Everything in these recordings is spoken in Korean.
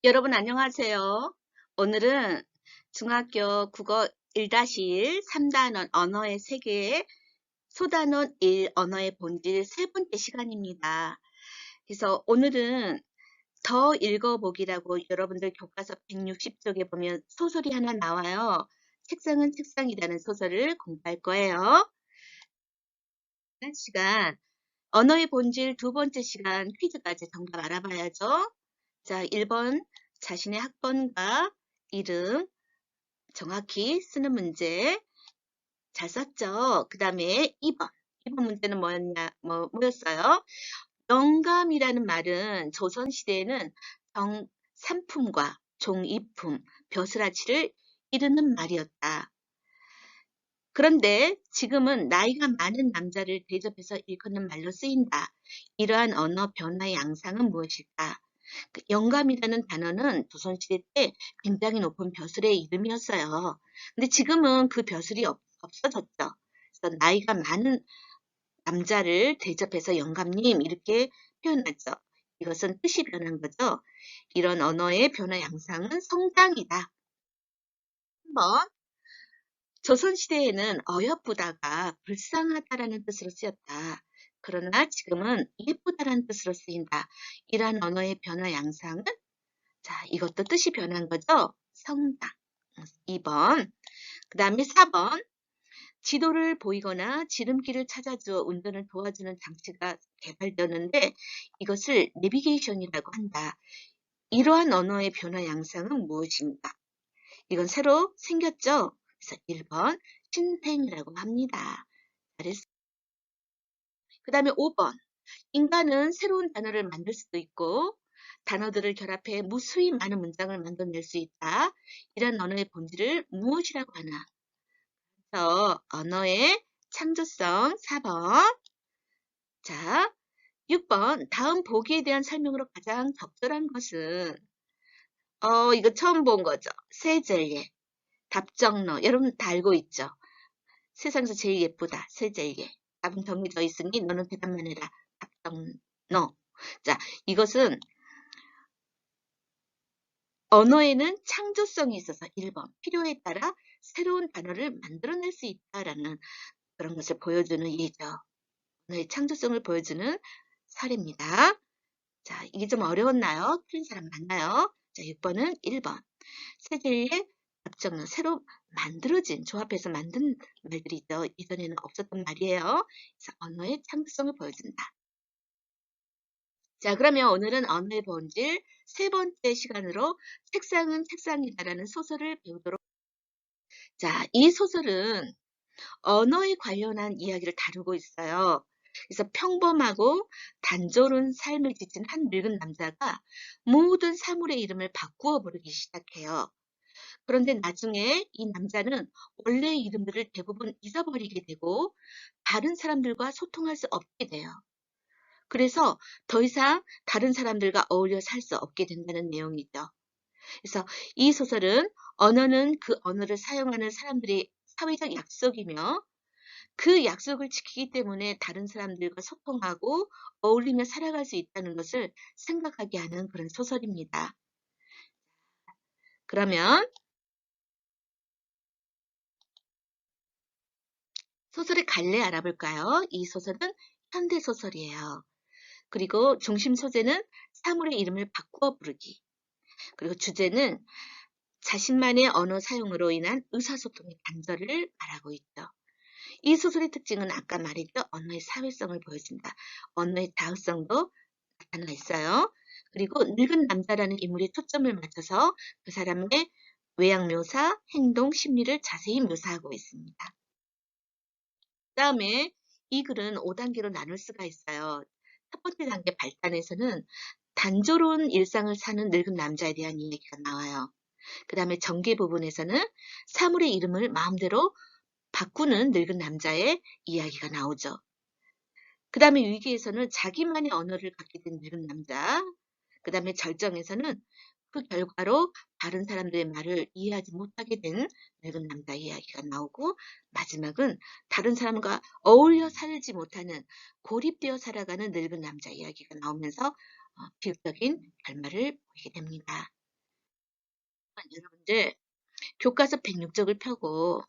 여러분 안녕하세요. 오늘은 중학교 국어 1-1 3단원 언어의 세계 소단원 1 언어의 본질 세 번째 시간입니다. 그래서 오늘은 더 읽어보기라고 여러분들 교과서 160쪽에 보면 소설이 하나 나와요. 책상은 책상이라는 소설을 공부할 거예요. 지난 시간 언어의 본질 두 번째 시간 퀴즈까지 정답 알아봐야죠. 자, 1번 자신의 학번과 이름 정확히 쓰는 문제 잘 썼죠? 그 다음에 2번 문제는 뭐였어요? 영감이라는 말은 조선시대에는 상품과 종이품, 벼슬아치를 이르는 말이었다. 그런데 지금은 나이가 많은 남자를 대접해서 일컫는 말로 쓰인다. 이러한 언어 변화의 양상은 무엇일까? 영감이라는 단어는 조선시대 때 굉장히 높은 벼슬의 이름이었어요. 근데 지금은 그 벼슬이 없어졌죠. 그래서 나이가 많은 남자를 대접해서 영감님 이렇게 표현하죠. 이것은 뜻이 변한 거죠. 이런 언어의 변화 양상은 성장이다. 한번 조선시대에는 어여쁘다가 불쌍하다라는 뜻으로 쓰였다. 그러나 지금은 예쁘다라는 뜻으로 쓰인다. 이러한 언어의 변화 양상은 자, 이것도 뜻이 변한 거죠? 성장. 2번. 그 다음에 4번. 지도를 보이거나 지름길을 찾아주어 운전을 도와주는 장치가 개발되었는데 이것을 내비게이션이라고 한다. 이러한 언어의 변화 양상은 무엇인가? 이건 새로 생겼죠? 그래서 1번 신생이라고 합니다. 잘했어요. 그 다음에 5번. 인간은 새로운 단어를 만들 수도 있고 단어들을 결합해 무수히 많은 문장을 만들어낼 수 있다. 이런 언어의 본질을 무엇이라고 하나? 그래서 언어의 창조성 4번. 자, 6번. 다음 보기에 대한 설명으로 가장 적절한 것은 이거 처음 본 거죠. 세젤예, 답정너. 여러분 다 알고 있죠? 세상에서 제일 예쁘다. 세젤예. 답은 정해져 있으니 너는 대답만 해라. 답정너. 자, 이것은 언어에는 창조성이 있어서 1번 필요에 따라 새로운 단어를 만들어낼 수 있다라는 그런 것을 보여주는 예죠. 언어의 창조성을 보여주는 사례입니다. 자, 이게 좀 어려웠나요? 틀린 사람 많나요? 자, 6번은 1번. 세계의 답정너, 새로 만들어진, 조합해서 만든 말들이 있죠. 이전에는 없었던 말이에요. 그래서 언어의 창조성을 보여준다. 자, 그러면 오늘은 언어의 본질 세 번째 시간으로 책상은 책상이다라는 소설을 배우도록. 자, 이 소설은 언어에 관련한 이야기를 다루고 있어요. 그래서 평범하고 단조로운 삶을 지친 한 늙은 남자가 모든 사물의 이름을 바꾸어 부르기 시작해요. 그런데 나중에 이 남자는 원래의 이름들을 대부분 잊어버리게 되고 다른 사람들과 소통할 수 없게 돼요. 그래서 더 이상 다른 사람들과 어울려 살 수 없게 된다는 내용이죠. 그래서 이 소설은 언어는 그 언어를 사용하는 사람들의 사회적 약속이며 그 약속을 지키기 때문에 다른 사람들과 소통하고 어울리며 살아갈 수 있다는 것을 생각하게 하는 그런 소설입니다. 그러면 소설의 갈래 알아볼까요? 이 소설은 현대소설이에요. 그리고 중심 소재는 사물의 이름을 바꾸어 부르기. 그리고 주제는 자신만의 언어 사용으로 인한 의사소통의 단절을 말하고 있죠. 이 소설의 특징은 아까 말했던 언어의 사회성을 보여준다. 언어의 다양성도 나타나 있어요. 그리고 늙은 남자라는 인물에 초점을 맞춰서 그 사람의 외양 묘사, 행동, 심리를 자세히 묘사하고 있습니다. 그 다음에 이 글은 5단계로 나눌 수가 있어요. 첫 번째 단계 발단에서는 단조로운 일상을 사는 늙은 남자에 대한 이야기가 나와요. 그 다음에 전개 부분에서는 사물의 이름을 마음대로 바꾸는 늙은 남자의 이야기가 나오죠. 그 다음에 위기에서는 자기만의 언어를 갖게 된 늙은 남자, 그 다음에 절정에서는 그 결과로 다른 사람들의 말을 이해하지 못하게 된 늙은 남자 이야기가 나오고, 마지막은 다른 사람과 어울려 살지 못하는 고립되어 살아가는 늙은 남자 이야기가 나오면서 비극적인 결말을 보이게 됩니다. 여러분들 교과서 106쪽을 펴고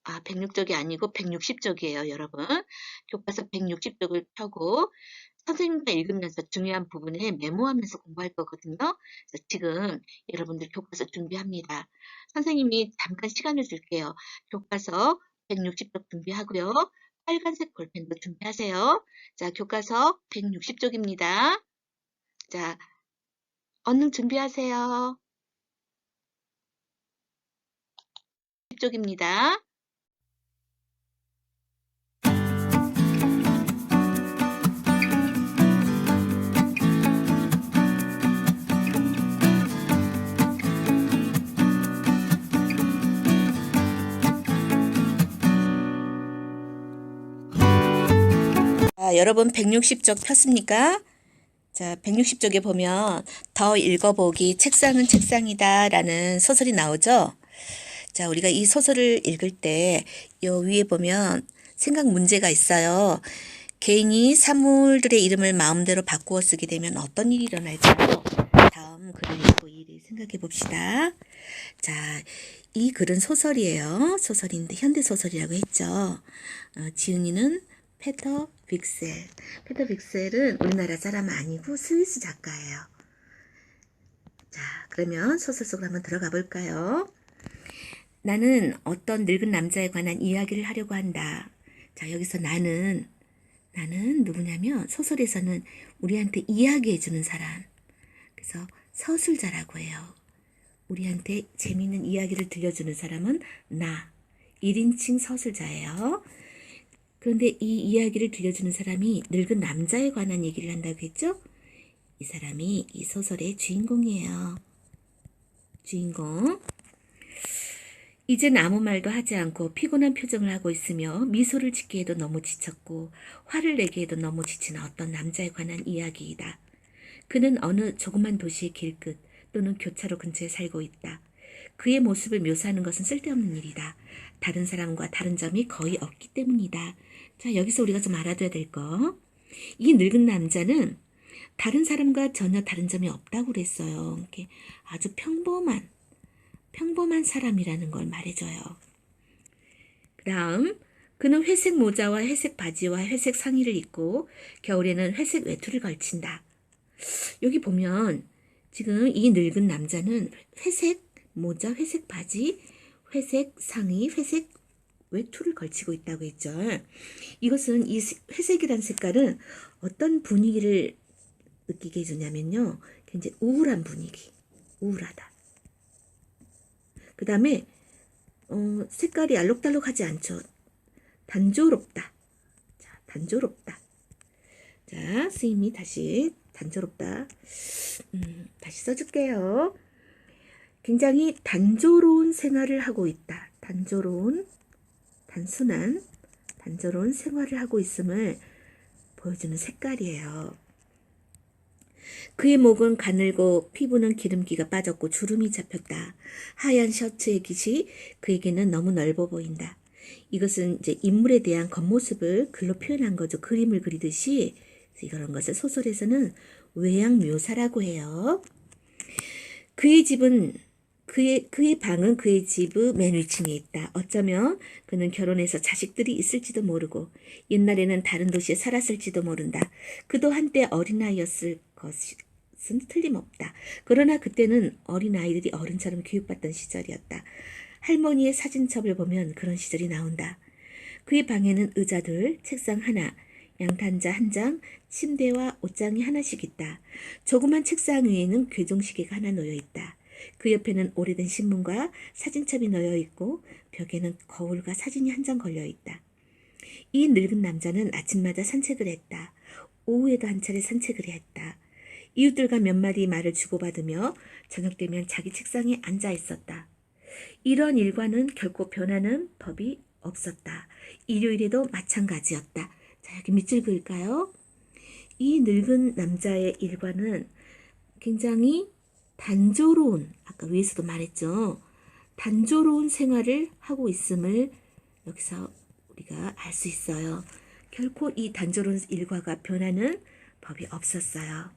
106쪽이 아니고 160쪽이에요, 여러분. 교과서 160쪽을 펴고 선생님과 읽으면서 중요한 부분에 메모하면서 공부할 거거든요. 그래서 지금 여러분들 교과서 준비합니다. 선생님이 잠깐 시간을 줄게요. 교과서 160쪽 준비하고요. 빨간색 볼펜도 준비하세요. 자, 교과서 160쪽입니다. 자, 얼른 준비하세요. 160쪽입니다. 여러분 160쪽 폈습니까? 자, 160쪽에 보면 더 읽어보기 책상은 책상이다 라는 소설이 나오죠. 자, 우리가 이 소설을 읽을 때 요 위에 보면 생각 문제가 있어요. 개인이 사물들의 이름을 마음대로 바꾸어 쓰게 되면 어떤 일이 일어날까요? 다음 글을 읽고 이 일을 생각해 봅시다. 자, 이 글은 소설이에요. 소설인데 현대소설이라고 했죠. 지은이는 페터 빅셀. 페터 빅셀은 우리나라 사람 아니고 스위스 작가예요. 자, 그러면 소설 속으로 한번 들어가 볼까요? 나는 어떤 늙은 남자에 관한 이야기를 하려고 한다. 자, 여기서 나는 누구냐면 소설에서는 우리한테 이야기해주는 사람. 그래서 서술자라고 해요. 우리한테 재미있는 이야기를 들려주는 사람은 나. 1인칭 서술자예요. 그런데 이 이야기를 들려주는 사람이 늙은 남자에 관한 얘기를 한다고 했죠? 이 사람이 이 소설의 주인공이에요. 주인공. 이젠 아무 말도 하지 않고 피곤한 표정을 하고 있으며 미소를 짓게 해도 너무 지쳤고 화를 내게 해도 너무 지친 어떤 남자에 관한 이야기이다. 그는 어느 조그만 도시의 길끝 또는 교차로 근처에 살고 있다. 그의 모습을 묘사하는 것은 쓸데없는 일이다. 다른 사람과 다른 점이 거의 없기 때문이다. 자, 여기서 우리가 좀 알아둬야 될 거. 이 늙은 남자는 다른 사람과 전혀 다른 점이 없다고 그랬어요. 이렇게 아주 평범한 사람이라는 걸 말해줘요. 그 다음, 그는 회색 모자와 회색 바지와 회색 상의를 입고 겨울에는 회색 외투를 걸친다. 여기 보면 지금 이 늙은 남자는 회색 모자, 회색 바지, 회색 상의, 회색 외투를 걸치고 있다고 했죠. 이것은 이 회색이란 색깔은 어떤 분위기를 느끼게 해주냐면요. 굉장히 우울한 분위기, 우울하다. 그 다음에 색깔이 알록달록하지 않죠. 단조롭다. 자, 단조롭다. 자, 선생님이 다시 단조롭다. 다시 써줄게요. 굉장히 단조로운 생활을 하고 있다. 단조로운 생활을 하고 있음을 보여주는 색깔이에요. 그의 목은 가늘고 피부는 기름기가 빠졌고 주름이 잡혔다. 하얀 셔츠의 깃이 그에게는 너무 넓어 보인다. 이것은 이제 인물에 대한 겉모습을 글로 표현한 거죠. 그림을 그리듯이. 이런 것을 소설에서는 외양 묘사라고 해요. 그의 방은 그의 집의 맨 위층에 있다. 어쩌면 그는 결혼해서 자식들이 있을지도 모르고 옛날에는 다른 도시에 살았을지도 모른다. 그도 한때 어린아이였을 것은 틀림없다. 그러나 그때는 어린아이들이 어른처럼 교육받던 시절이었다. 할머니의 사진첩을 보면 그런 시절이 나온다. 그의 방에는 의자들, 책상 하나, 양탄자 한 장, 침대와 옷장이 하나씩 있다. 조그만 책상 위에는 괴종시계가 하나 놓여 있다. 그 옆에는 오래된 신문과 사진첩이 놓여 있고 벽에는 거울과 사진이 한 장 걸려 있다. 이 늙은 남자는 아침마다 산책을 했다. 오후에도 한 차례 산책을 했다. 이웃들과 몇 마디 말을 주고받으며 저녁 되면 자기 책상에 앉아 있었다. 이런 일과는 결코 변하는 법이 없었다. 일요일에도 마찬가지였다. 자, 여기 밑줄 그을까요? 이 늙은 남자의 일과는 굉장히 단조로운, 아까 위에서도 말했죠. 단조로운 생활을 하고 있음을 여기서 우리가 알 수 있어요. 결코 이 단조로운 일과가 변하는 법이 없었어요.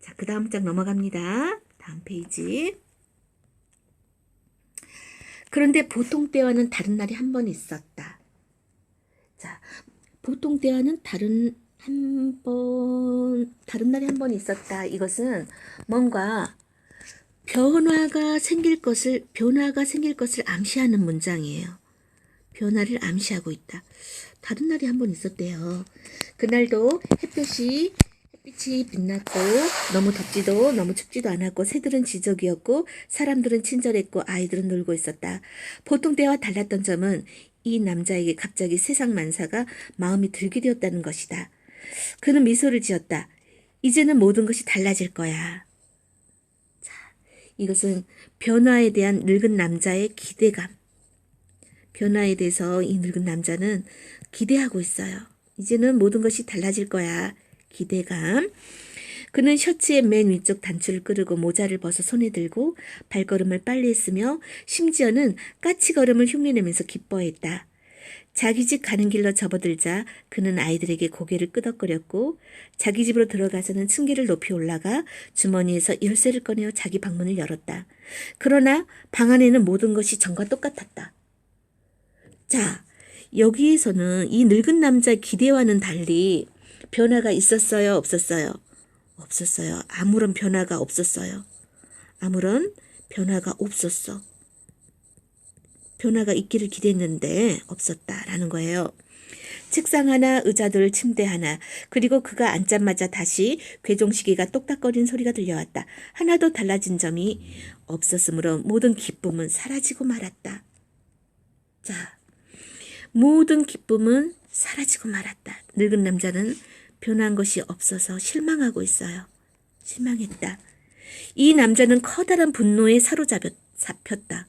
자, 그 다음 장 넘어갑니다. 다음 페이지. 그런데 보통 때와는 다른 날이 한 번 있었다. 자, 보통 때와는 다른 날이 한 번 있었다. 이것은 뭔가 변화가 생길 것을 암시하는 문장이에요. 변화를 암시하고 있다. 다른 날이 한 번 있었대요. 그날도 햇빛이 빛났고 너무 덥지도 너무 춥지도 않았고 새들은 지적이었고 사람들은 친절했고 아이들은 놀고 있었다. 보통 때와 달랐던 점은 이 남자에게 갑자기 세상 만사가 마음이 들게 되었다는 것이다. 그는 미소를 지었다. 이제는 모든 것이 달라질 거야. 자, 이것은 변화에 대한 늙은 남자의 기대감. 변화에 대해서 이 늙은 남자는 기대하고 있어요. 이제는 모든 것이 달라질 거야. 기대감. 그는 셔츠의 맨 위쪽 단추를 끄르고 모자를 벗어 손에 들고 발걸음을 빨리 했으며 심지어는 까치걸음을 흉내내면서 기뻐했다. 자기 집 가는 길로 접어들자 그는 아이들에게 고개를 끄덕거렸고 자기 집으로 들어가서는 층계를 높이 올라가 주머니에서 열쇠를 꺼내어 자기 방문을 열었다. 그러나 방 안에는 모든 것이 전과 똑같았다. 자, 여기에서는 이 늙은 남자의 기대와는 달리 변화가 있었어요? 없었어요? 없었어요. 아무런 변화가 없었어요. 아무런 변화가 없었어. 변화가 있기를 기대했는데 없었다라는 거예요. 책상 하나, 의자들, 침대 하나, 그리고 그가 앉자마자 다시 괴종시계가 똑딱거리는 소리가 들려왔다. 하나도 달라진 점이 없었으므로 모든 기쁨은 사라지고 말았다. 자, 모든 기쁨은 사라지고 말았다. 늙은 남자는 변한 것이 없어서 실망하고 있어요. 실망했다. 이 남자는 커다란 분노에 사로잡혔다.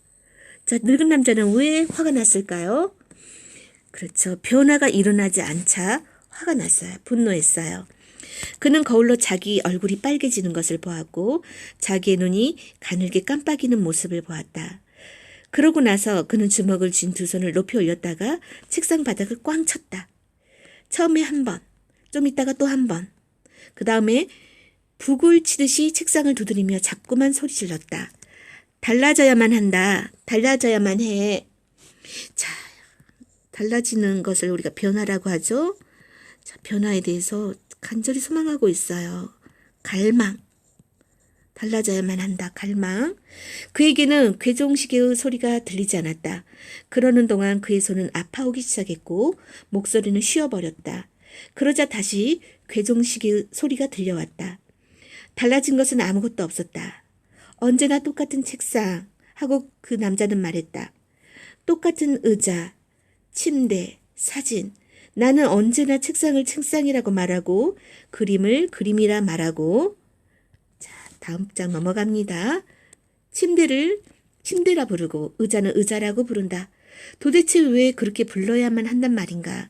자, 늙은 남자는 왜 화가 났을까요? 그렇죠. 변화가 일어나지 않자 화가 났어요. 분노했어요. 그는 거울로 자기 얼굴이 빨개지는 것을 보았고 자기의 눈이 가늘게 깜빡이는 모습을 보았다. 그러고 나서 그는 주먹을 쥔 두 손을 높이 올렸다가 책상 바닥을 꽝 쳤다. 처음에 한 번, 좀 있다가 또 한 번. 그 다음에 북을 치듯이 책상을 두드리며 자꾸만 소리 질렀다. 달라져야만 한다. 달라져야만 해. 자, 달라지는 것을 우리가 변화라고 하죠. 자, 변화에 대해서 간절히 소망하고 있어요. 갈망. 달라져야만 한다. 갈망. 그에게는 괴종시계의 소리가 들리지 않았다. 그러는 동안 그의 손은 아파오기 시작했고 목소리는 쉬어버렸다. 그러자 다시 괴종시계의 소리가 들려왔다. 달라진 것은 아무것도 없었다. 언제나 똑같은 책상 하고 그 남자는 말했다. 똑같은 의자, 침대, 사진. 나는 언제나 책상을 책상이라고 말하고 그림을 그림이라 말하고. 자, 다음 장 넘어갑니다. 침대를 침대라 부르고 의자는 의자라고 부른다. 도대체 왜 그렇게 불러야만 한단 말인가?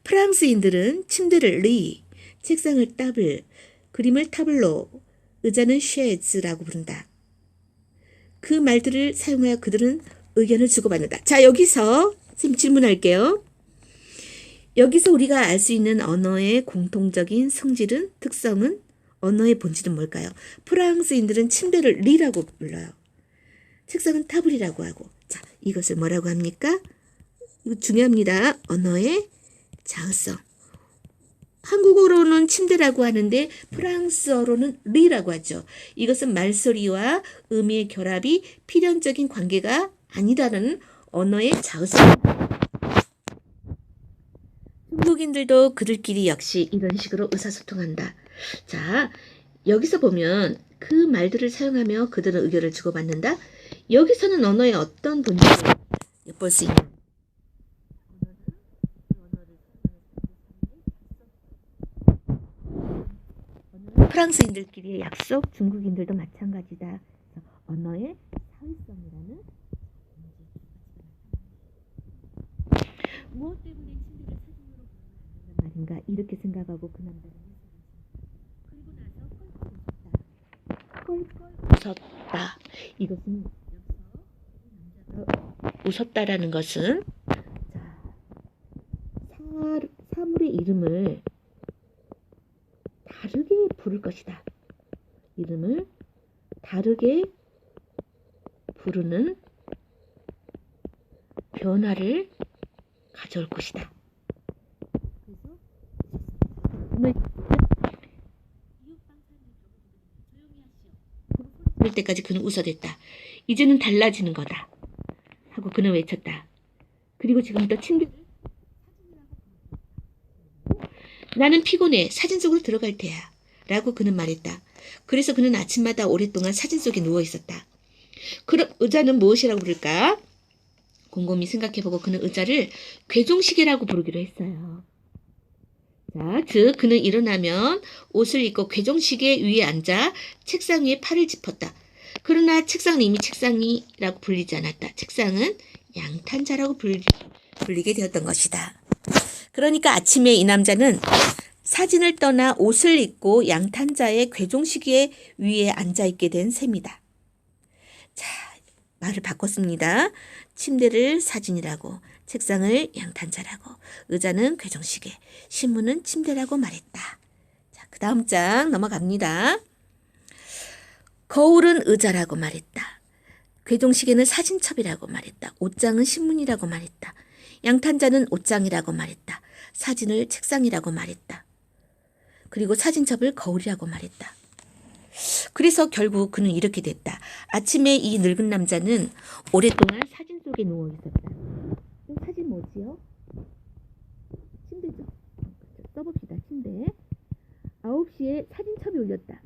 프랑스인들은 침대를 리, 책상을 따블, 그림을 타블로, 의자는 쉐즈라고 부른다. 그 말들을 사용하여 그들은 의견을 주고받는다. 자, 여기서 지금 질문할게요. 여기서 우리가 알 수 있는 언어의 공통적인 성질은, 특성은, 언어의 본질은 뭘까요? 프랑스인들은 침대를 리라고 불러요. 책상은 타블이라고 하고. 자, 이것을 뭐라고 합니까? 이거 중요합니다. 언어의 자의성. 한국어로는 침대라고 하는데 프랑스어로는 리라고 하죠. 이것은 말소리와 의미의 결합이 필연적인 관계가 아니라는 언어의 자의성. 중국인들도 그들끼리 역시 이런 식으로 의사소통한다. 자, 여기서 보면 그 말들을 사용하며 그들은 의견을 주고받는다. 여기서는 언어의 어떤 본질을 엿볼 수 있냐? 프랑스인들끼리의 약속, 중국인들도 마찬가지다. 언어의 사회성이라는 무엇 때문에 침대를 사진으로 보는 말인가 이렇게 생각하고 그 남자는 그리고 나서 껄껄 웃었다. 이것은 남자가 웃었다라는 것은 사물의 이름을 다르게 부를 것이다. 이름을 다르게 부르는 변화를 가져올 것이다. 그럴 때까지 그는 웃어댔다. 이제는 달라지는 거다 하고 그는 외쳤다. 그리고 지금부터 침대를 나는 피곤해. 사진 속으로 들어갈 테야 라고 그는 말했다. 그래서 그는 아침마다 오랫동안 사진 속에 누워 있었다. 그럼 의자는 무엇이라고 부를까? 곰곰이 생각해보고 그는 의자를 괴종시계라고 부르기로 했어요. 자, 즉 그는 일어나면 옷을 입고 괴종시계 위에 앉아 책상 위에 팔을 짚었다. 그러나 책상은 이미 책상이라고 불리지 않았다. 책상은 양탄자라고 불리게 되었던 것이다. 그러니까 아침에 이 남자는 사진을 떠나 옷을 입고 양탄자의 괴종시계 위에 앉아있게 된 셈이다. 자, 말을 바꿨습니다. 침대를 사진이라고, 책상을 양탄자라고, 의자는 괴종시계, 신문은 침대라고 말했다. 자, 그 다음 장 넘어갑니다. 거울은 의자라고 말했다. 괴종시계는 사진첩이라고 말했다. 옷장은 신문이라고 말했다. 양탄자는 옷장이라고 말했다. 사진을 책상이라고 말했다. 그리고 사진첩을 거울이라고 말했다. 그래서 결국 그는 이렇게 됐다. 아침에 이 늙은 남자는 오랫동안 사진 속에 누워 있었다. 사진 뭐지요? 침대죠. 써봅시다. 침대. 9시에 사진첩이 울렸다.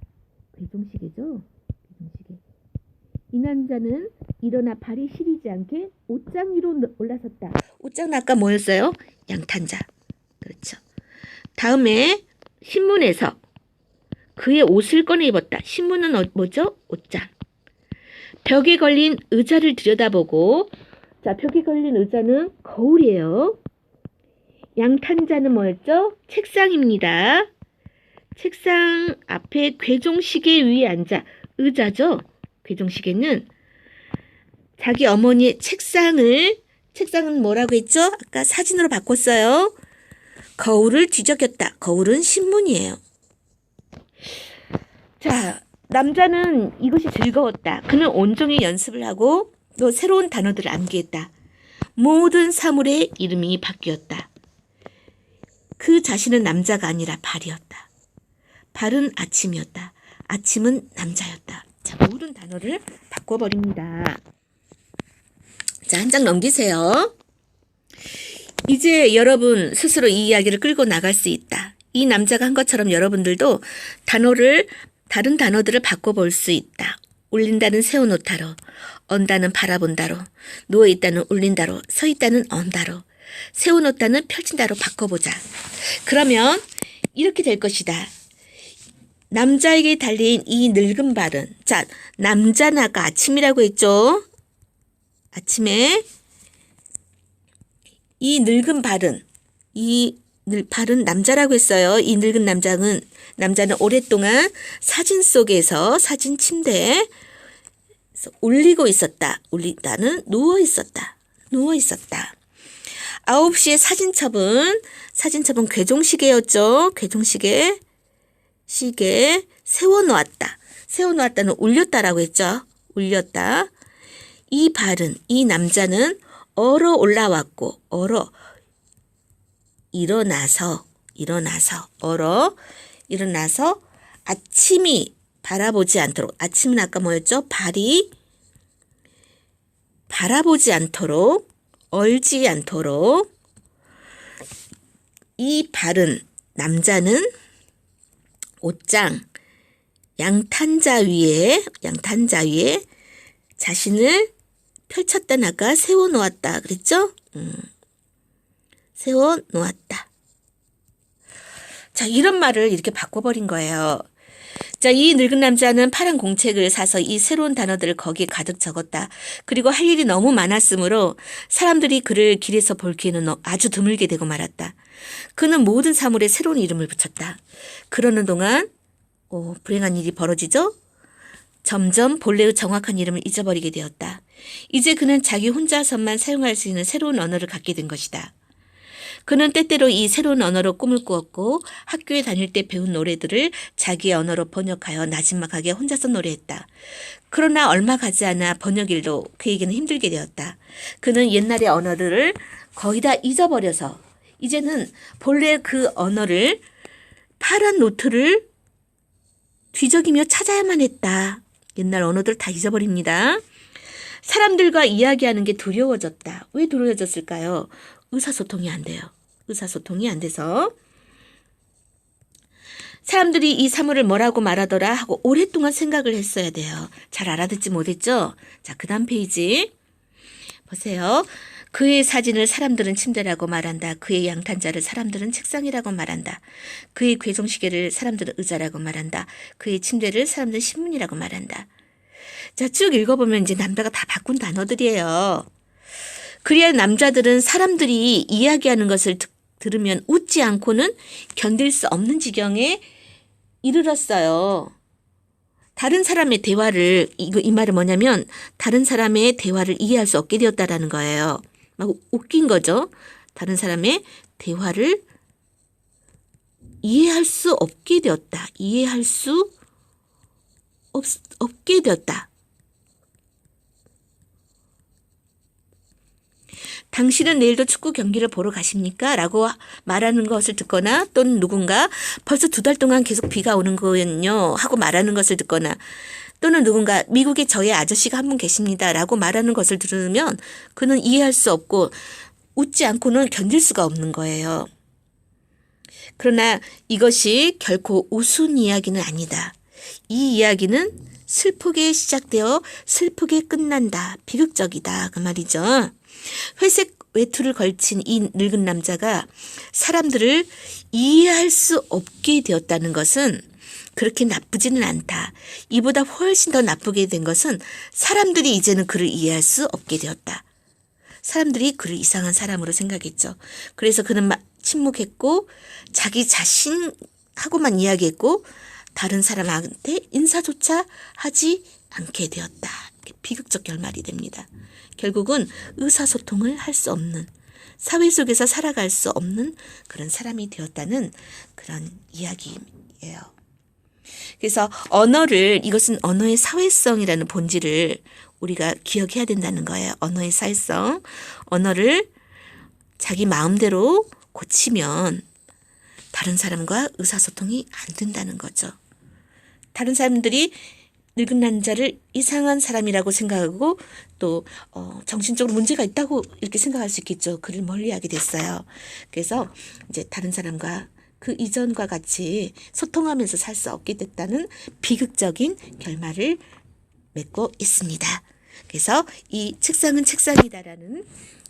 괴종시계죠. 괴종시계. 이 남자는 일어나 발이 시리지 않게 옷장 위로 올라섰다. 옷장은 아까 뭐였어요? 양탄자. 그렇죠. 다음에 신문에서 그의 옷을 꺼내 입었다. 신문은 뭐죠? 옷장. 벽에 걸린 의자를 들여다보고, 자, 벽에 걸린 의자는 거울이에요. 양탄자는 뭐였죠? 책상입니다. 책상 앞에 괴종시계 위에 앉아, 의자죠? 괴종시계는 자기 어머니의 책상은 뭐라고 했죠? 아까 사진으로 바꿨어요. 거울을 뒤적였다. 거울은 신문이에요. 자, 남자는 이것이 즐거웠다. 그는 온종일 연습을 하고 또 새로운 단어들을 암기했다. 모든 사물의 이름이 바뀌었다. 그 자신은 남자가 아니라 발이었다. 발은 아침이었다. 아침은 남자였다. 자, 모든 단어를 바꿔버립니다. 자, 한 장 넘기세요. 이제 여러분 스스로 이 이야기를 끌고 나갈 수 있다. 이 남자가 한 것처럼 여러분들도 다른 단어들을 바꿔볼 수 있다. 울린다는 세워놓다로, 언다는 바라본다로, 누워있다는 울린다로, 서있다는 언다로, 세워놓다는 펼친다로 바꿔보자. 그러면 이렇게 될 것이다. 남자에게 달린 이 늙은 발은, 자, 남자는 아까 아침이라고 했죠? 아침에 이 늙은 발은, 발은 남자라고 했어요. 이 늙은 남자는 오랫동안 사진 속에서 사진 침대에 울리고 있었다. 울리다는 누워 있었다. 9시에 사진첩은 괴종시계였죠. 괴종시계. 세워놓았다. 세워놓았다는 울렸다라고 했죠. 울렸다. 이 남자는 얼어 올라왔고, 일어나서 아침이 바라보지 않도록, 아침은 아까 뭐였죠? 발이 바라보지 않도록, 얼지 않도록, 이 발은, 남자는 옷장, 양탄자 위에 자신을 펼쳤다. 아까 세워놓았다 그랬죠? 세워놓았다. 자, 이런 말을 이렇게 바꿔버린 거예요. 자, 이 늙은 남자는 파란 공책을 사서 이 새로운 단어들을 거기에 가득 적었다. 그리고 할 일이 너무 많았으므로 사람들이 그를 길에서 볼 기회는 아주 드물게 되고 말았다. 그는 모든 사물에 새로운 이름을 붙였다. 그러는 동안 불행한 일이 벌어지죠? 점점 본래의 정확한 이름을 잊어버리게 되었다. 이제 그는 자기 혼자서만 사용할 수 있는 새로운 언어를 갖게 된 것이다. 그는 때때로 이 새로운 언어로 꿈을 꾸었고 학교에 다닐 때 배운 노래들을 자기의 언어로 번역하여 나지막하게 혼자서 노래했다. 그러나 얼마 가지 않아 번역일도 그에게는 힘들게 되었다. 그는 옛날의 언어를 거의 다 잊어버려서 이제는 본래 그 언어를 파란 노트를 뒤적이며 찾아야만 했다. 옛날 언어들 다 잊어버립니다. 사람들과 이야기하는 게 두려워졌다. 왜 두려워졌을까요? 의사소통이 안 돼요. 의사소통이 안 돼서 사람들이 이 사물을 뭐라고 말하더라 하고 오랫동안 생각을 했어야 돼요. 잘 알아듣지 못했죠? 자, 그 다음 페이지 보세요. 그의 사진을 사람들은 침대라고 말한다. 그의 양탄자를 사람들은 책상이라고 말한다. 그의 괴종시계를 사람들은 의자라고 말한다. 그의 침대를 사람들은 신문이라고 말한다. 자, 쭉 읽어보면 이제 남자가 다 바꾼 단어들이에요. 그리하여 남자들은 사람들이 이야기하는 것을 들으면 웃지 않고는 견딜 수 없는 지경에 이르렀어요. 다른 사람의 대화를, 이 말은 뭐냐면 다른 사람의 대화를 이해할 수 없게 되었다라는 거예요. 막 웃긴 거죠. 다른 사람의 대화를 이해할 수 없게 되었다. 이해할 수 없게 되었다. 당신은 내일도 축구 경기를 보러 가십니까? 라고 말하는 것을 듣거나 또는 누군가 벌써 2달 동안 계속 비가 오는 거였요 하고 말하는 것을 듣거나 또는 누군가 미국에 저의 아저씨가 한 분 계십니다 라고 말하는 것을 들으면 그는 이해할 수 없고 웃지 않고는 견딜 수가 없는 거예요. 그러나 이것이 결코 우스운 이야기는 아니다. 이 이야기는 슬프게 시작되어 슬프게 끝난다. 비극적이다. 그 말이죠. 회색 외투를 걸친 이 늙은 남자가 사람들을 이해할 수 없게 되었다는 것은 그렇게 나쁘지는 않다. 이보다 훨씬 더 나쁘게 된 것은 사람들이 이제는 그를 이해할 수 없게 되었다. 사람들이 그를 이상한 사람으로 생각했죠. 그래서 그는 침묵했고 자기 자신하고만 이야기했고 다른 사람한테 인사조차 하지 않게 되었다. 비극적 결말이 됩니다. 결국은 의사소통을 할 수 없는, 사회 속에서 살아갈 수 없는 그런 사람이 되었다는 그런 이야기예요. 그래서 이것은 언어의 사회성이라는 본질을 우리가 기억해야 된다는 거예요. 언어의 사회성. 언어를 자기 마음대로 고치면 다른 사람과 의사소통이 안 된다는 거죠. 다른 사람들이 늙은 남자를 이상한 사람이라고 생각하고 또 정신적으로 문제가 있다고 이렇게 생각할 수 있겠죠. 그를 멀리하게 됐어요. 그래서 이제 다른 사람과 그 이전과 같이 소통하면서 살 수 없게 됐다는 비극적인 결말을 맺고 있습니다. 그래서 이 책상은 책상이다라는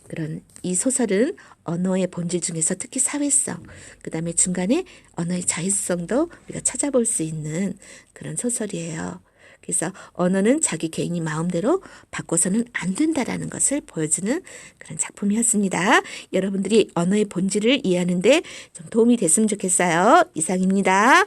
그런 이 소설은 언어의 본질 중에서 특히 사회성, 그 다음에 중간에 언어의 자율성도 우리가 찾아볼 수 있는 그런 소설이에요. 그래서 언어는 자기 개인이 마음대로 바꿔서는 안 된다라는 것을 보여주는 그런 작품이었습니다. 여러분들이 언어의 본질을 이해하는 데 좀 도움이 됐으면 좋겠어요. 이상입니다.